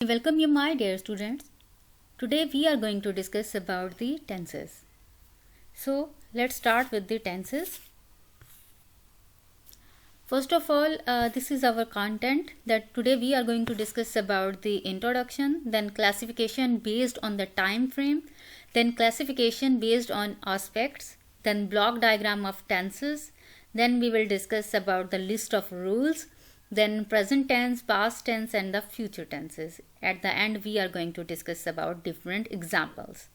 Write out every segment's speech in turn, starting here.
Welcome you my dear students. Today we are going to discuss about the tenses. So let's start with the tenses. First of all, this is our content that today we are going to discuss about the introduction, then classification based on the time frame, then classification based on aspects, then block diagram of tenses, then we will discuss about the list of rules, then present tense, past tense and the future tenses. At the end we are going to discuss about different examples.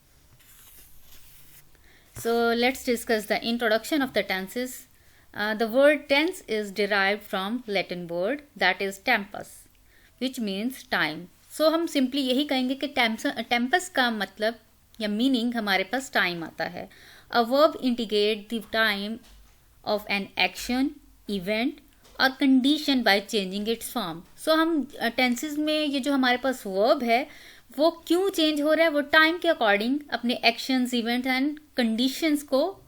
So let's discuss the introduction of the tenses. The word tense is derived from Latin word that is tempus, which means time. So हम simply यही कहेंगे कि tempus का मतलब या meaning हमारे पास time आता है. A verb indicate the time of an action, event और condition by changing its form. So हम टेंसेज में ये जो हमारे पास वर्ब है वो क्यों चेंज हो रहा है, वो टाइम के अकॉर्डिंग अपने एक्शंस, इवेंट्स एंड कंडीशंस को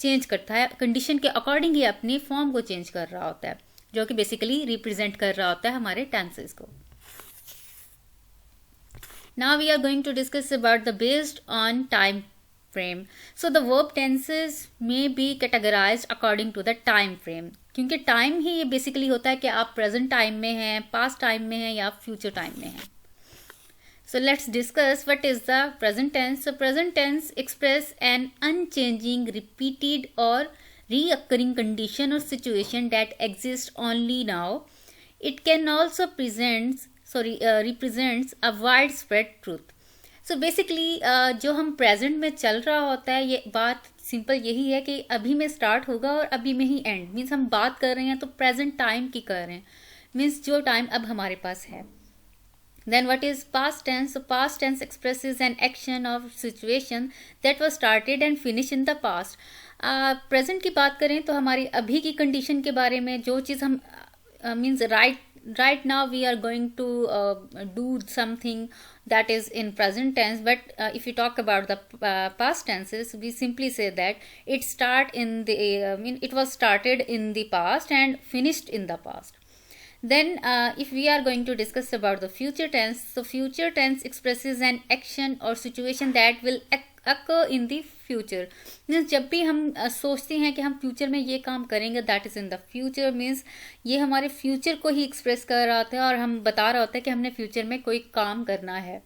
चेंज करता है. कंडीशन के अकॉर्डिंग ही अपनी फॉर्म को चेंज कर रहा होता है, जो कि बेसिकली रिप्रेजेंट कर रहा होता है हमारे टेंसेज को. Now we are going to discuss about the based on time frame. So the verb tenses may be categorized according to the time frame. क्योंकि टाइम ही ये बेसिकली होता है कि आप प्रेजेंट टाइम में हैं, पास्ट टाइम में हैं या फ्यूचर टाइम में हैं. So let's discuss what is the present tense. So present tense express an unchanging, repeated or reoccurring condition or situation that exists only now. It can also represents a widespread truth. So basically जो हम present में चल रहा होता है, ये बात simple यही है कि अभी में स्टार्ट होगा और अभी में ही एंड. मीन्स हम बात कर रहे हैं तो प्रेजेंट टाइम की कर रहे हैं, मीन्स जो टाइम अब हमारे पास है. Then what is past tense. So past tense expresses an action of situation that was started and finish in the past. Present की बात करें तो हमारी अभी की कंडीशन के बारे में जो चीज़ हम means right now we are going to do something that is in present tense, but if you talk about the past tenses, we simply say that it was started in the past and finished in the past. Then if we are going to discuss about the future tense, so future tense expresses an action or situation that will occur in the future. Means जब भी हम सोचते हैं कि हम future में ये काम करेंगे, that is in the future. Means ये हमारे फ्यूचर को ही एक्सप्रेस कर रहा होता है और हम बता रहा होता है कि हमने फ्यूचर में कोई काम करना है.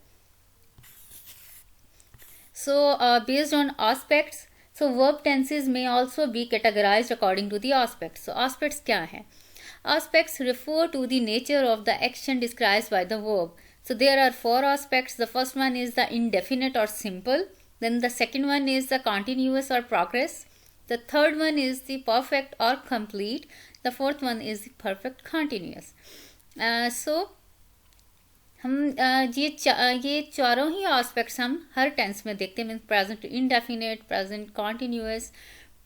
So based on aspects, so verb tenses में also be categorized according to the aspects. So aspects क्या है? Aspects refer to the nature of the action described by the verb. So there are 4 aspects. The first one is the indefinite or simple. Then the second one is the continuous or progress. The third one is the perfect or complete. The fourth one is the perfect continuous. So हम ये चारों ही aspects हम हर tense में देखते हैं. Present indefinite, present continuous,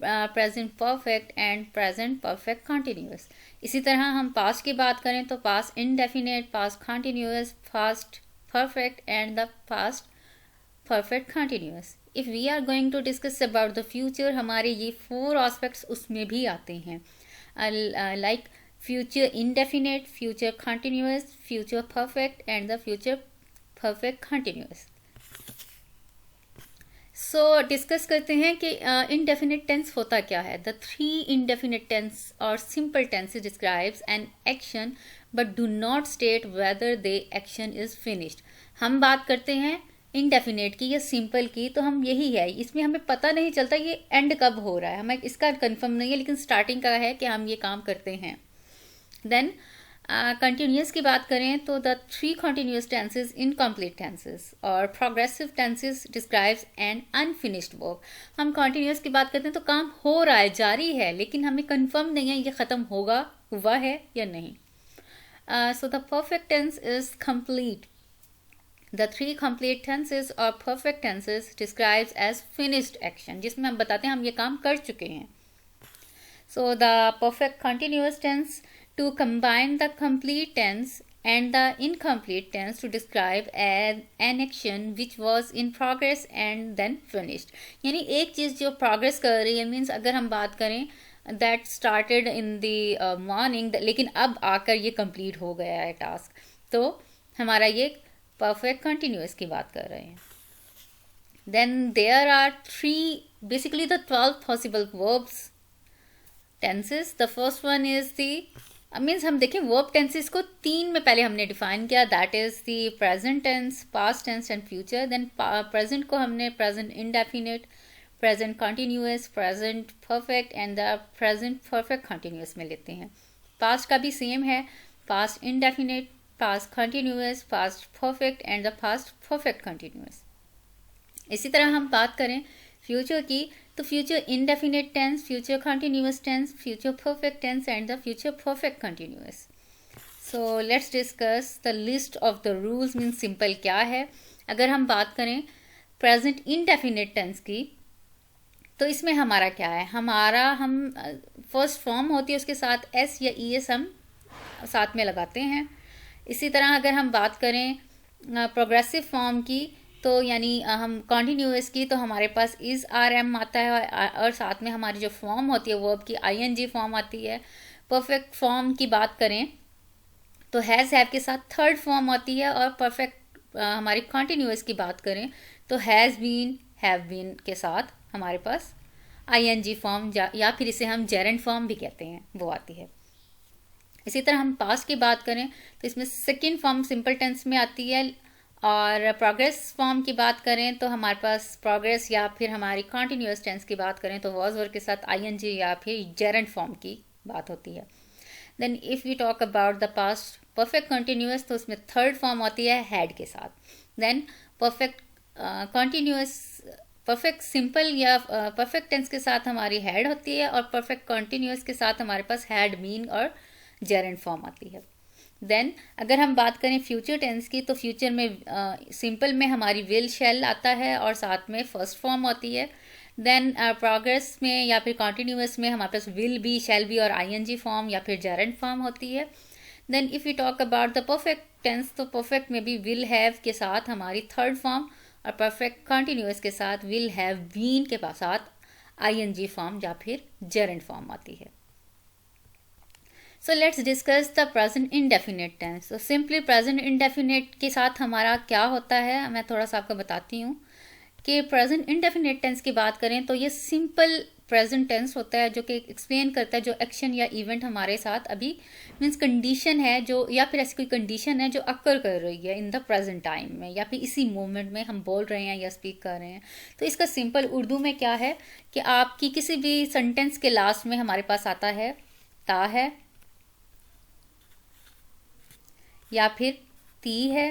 present perfect and present perfect continuous. इसी तरह हम पास्ट की बात करें तो past indefinite, past continuous, past perfect and the past perfect continuous. If we are going to discuss about the future, हमारे ये 4 aspects उसमें भी आते हैं, like future indefinite, future continuous, future perfect and the future perfect continuous. So discuss करते हैं कि indefinite tense होता क्या है. द 3 इनडेफिनिट टेंस और simple tense describes an action but do not state whether the action is finished. हम बात करते हैं इनडेफिनेट की या सिंपल की, तो हम यही है, इसमें हमें पता नहीं चलता ये एंड कब हो रहा है, हमें इसका कंफर्म नहीं है, लेकिन स्टार्टिंग का है कि हम ये काम करते हैं. देन कंटिन्यूस की बात करें तो the 3 continuous tenses incomplete tenses और progressive tenses describes an unfinished work. हम कंटिन्यूस की बात करते हैं तो काम हो रहा है, जारी है, लेकिन हमें कंफर्म नहीं है ये ख़त्म होगा, हुआ है या नहीं. So the perfect tense is complete. The 3 complete tenses or perfect tenses describes as finished action, जिसमें हम बताते हैं हम ये काम कर चुके हैं. So the perfect continuous tense to combine the complete tense and the incomplete tense to describe an action which was in progress and then finished. यानी एक चीज़ जो progress कर रही है, मीन्स अगर हम बात करें that started in the morning, लेकिन अब आकर ये complete हो गया है टास्क, तो हमारा ये परफेक्ट कंटिन्यूअस की बात कर रहे हैं. Then there are basically the 12 possible verbs tenses. The first one is the means हम देखें वर्ब टेंसेस को 3 में पहले हमने डिफाइन किया. That is the present tense, past tense and future. Then present को हमने present indefinite, present continuous, present perfect and the present perfect continuous में लेते हैं. पास्ट का भी सेम है, past indefinite, past continuous, past perfect and the past perfect continuous. इसी तरह हम बात करें फ्यूचर की, तो future indefinite tense, future continuous tense, future perfect tense and the future perfect continuous. So let's discuss the list of the rules. Means simple क्या है. अगर हम बात करें प्रेजेंट इंडेफिनिट टेंस की, तो इसमें हमारा क्या है, हम फर्स्ट फॉर्म होती है उसके साथ एस या ई एस हम साथ में लगाते हैं. इसी तरह अगर हम बात करें प्रोग्रेसिव फॉर्म की, तो यानी हम कॉन्टिन्यूअस की, तो हमारे पास इज़ आर एम आता है और साथ में हमारी जो फॉर्म होती है वर्ब की ING फॉर्म आती है. परफेक्ट फॉर्म की बात करें तो हैज़ हैव के साथ थर्ड फॉर्म आती है. और परफेक्ट हमारी कॉन्टिन्यूअस की बात करें तो हैज़ बीन, हैव बीन के साथ हमारे पास ING फॉर्म या फिर इसे हम जेरेंड फॉर्म भी कहते हैं, वो आती है. इसी तरह हम पास्ट की बात करें तो इसमें सेकेंड फॉर्म सिंपल टेंस में आती है. और प्रोग्रेस फॉर्म की बात करें तो हमारे पास प्रोग्रेस या फिर हमारी कॉन्टिन्यूअस टेंस की बात करें तो वॉज वर्ब के साथ ING या फिर जेरेंड फॉर्म की बात होती है. Then if you talk about the past perfect continuous, तो उसमें थर्ड फॉर्म होती है हैड के साथ. Then perfect continuous, perfect simple या परफेक्ट टेंस के साथ हमारी हैड होती है, और परफेक्ट कंटिन्यूअस के साथ हमारे पास हैड, बीन और जेरेंड फॉर्म आती है. देन अगर हम बात करें फ्यूचर टेंस की, तो फ्यूचर में सिंपल में हमारी विल, शैल आता है और साथ में फर्स्ट फॉर्म होती है. देन प्रोग्रेस में या फिर कॉन्टिन्यूअस में हमारे पास विल बी, शैल बी और ING फॉर्म या फिर जेरेंड फॉर्म होती है. Then if you talk about the perfect tense, तो परफेक्ट में भी विल हैव के साथ हमारी थर्ड फॉर्म, और परफेक्ट कॉन्टिन्यूअस के साथ विल हैव बीन के साथ ING फॉर्म या फिर जेरेंड फॉर्म आती है. So let's discuss the present indefinite tense. तो सिंपली प्रेजेंट इंडेफिनिट के साथ हमारा क्या होता है, मैं थोड़ा सा आपको बताती हूँ कि प्रेजेंट इंडेफिनिट टेंस की बात करें तो ये सिंपल प्रेजेंट टेंस होता है जो कि एक्सप्लेन करता है जो एक्शन या इवेंट हमारे साथ अभी मीन्स कंडीशन है जो, या फिर ऐसी कोई कंडीशन है जो अकर कर रही है इन द प्रेजेंट टाइम में या फिर इसी मोमेंट में हम बोल रहे हैं या स्पीक कर रहे हैं. तो इसका सिंपल उर्दू में क्या है कि आपकी किसी भी सेंटेंस के लास्ट में हमारे पास आता है ता है, या फिर ती है,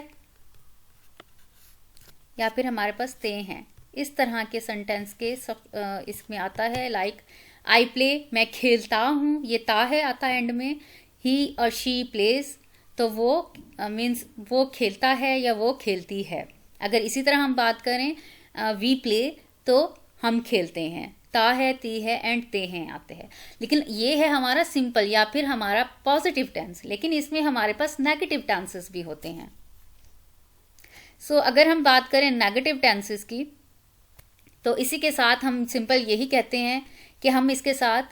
या फिर हमारे पास ते हैं. इस तरह के सेंटेंस के इसमें आता है. लाइक आई प्ले, मैं खेलता हूँ, ये ता है आता है एंड में. ही और शी प्लेज, तो वो मीन्स वो खेलता है या वो खेलती है. अगर इसी तरह हम बात करें वी प्ले, तो हम खेलते हैं. ता है, ती है एंड ते हैं आते हैं. लेकिन ये है हमारा सिंपल या फिर हमारा पॉजिटिव टेंस. लेकिन इसमें हमारे पास नेगेटिव टेंसेस भी होते हैं. सो अगर हम बात करें नेगेटिव टेंसेस की, तो इसी के साथ हम सिंपल यही कहते हैं कि हम इसके साथ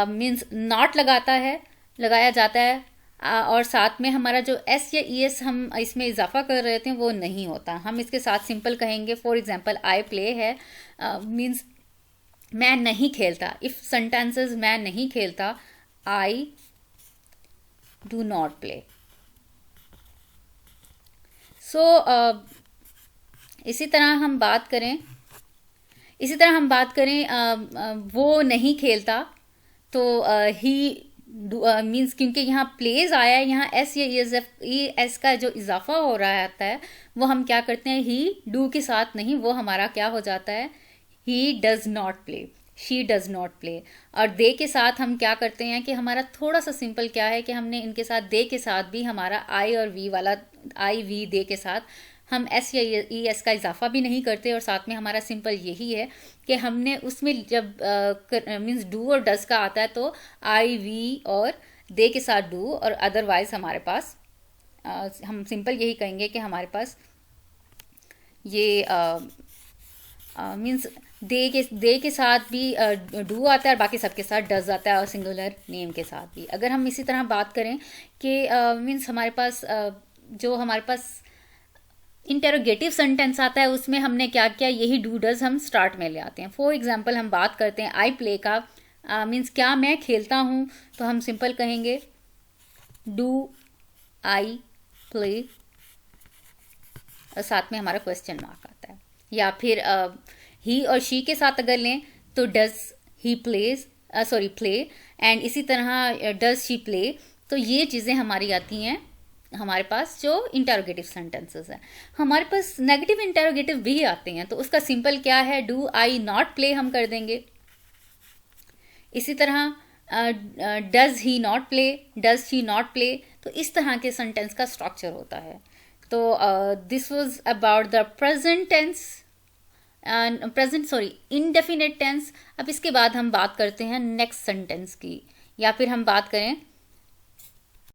मीन्स नॉट लगाया जाता है, और साथ में हमारा जो एस या ES हम इसमें इजाफा कर रहे थे वो नहीं होता. हम इसके साथ सिंपल कहेंगे. फॉर एग्जांपल आई प्ले है मीन्स मैं नहीं खेलता. इफ सेंटेंसेस मैं नहीं खेलता, आई डू नॉट प्ले. सो इसी तरह हम बात करें वो नहीं खेलता, तो ही मीन्स क्योंकि यहाँ प्लेज आया है, यहाँ एस या ES का जो इजाफा हो रहा आता है वो हम क्या करते हैं ही डू के साथ नहीं, वो हमारा क्या हो जाता है he does not play, she does not play. और दे के साथ हम क्या करते हैं कि हमारा थोड़ा सा सिंपल क्या है कि हमने इनके साथ दे के साथ भी हमारा आई और वी वाला आई वी दे के साथ हम एस या ES का इजाफा भी नहीं करते. और साथ में हमारा सिंपल यही है कि हमने उसमें जब मीन्स डू और डज का आता है तो आई वी और दे के साथ डू, और अदरवाइज हमारे पास हम सिंपल यही कहेंगे कि हमारे पास ये मीन्स दे के साथ भी डू आता है और बाकी सबके साथ डज आता है, और सिंगुलर नेम के साथ भी. अगर हम इसी तरह बात करें कि मीन्स हमारे पास जो हमारे पास इंटेरोगेटिव सेंटेंस आता है उसमें हमने क्या किया, यही डू डज हम स्टार्ट में ले आते हैं. फॉर एग्जाम्पल हम बात करते हैं आई प्ले का, मीन्स क्या मैं खेलता हूँ, तो हम सिंपल कहेंगे डू आई प्ले, साथ में हमारा क्वेश्चन मार्क आता है. या फिर ही और शी के साथ अगर लें तो does he plays, sorry play, and इसी तरह डज शी प्ले. तो ये चीज़ें हमारी आती हैं हमारे पास जो इंटेरोगेटिव सेंटेंसेस है. हमारे पास नेगेटिव इंटेरोगेटिव भी आते हैं, तो उसका सिंपल क्या है, डू आई नॉट प्ले हम कर देंगे. इसी तरह does he not play, does she not play. तो इस तरह के सेंटेंस का स्ट्रक्चर होता है. तो this was about the present tense, indefinite tense. अब इसके बाद हम बात करते हैं नेक्स्ट सेंटेंस की, या फिर हम बात करें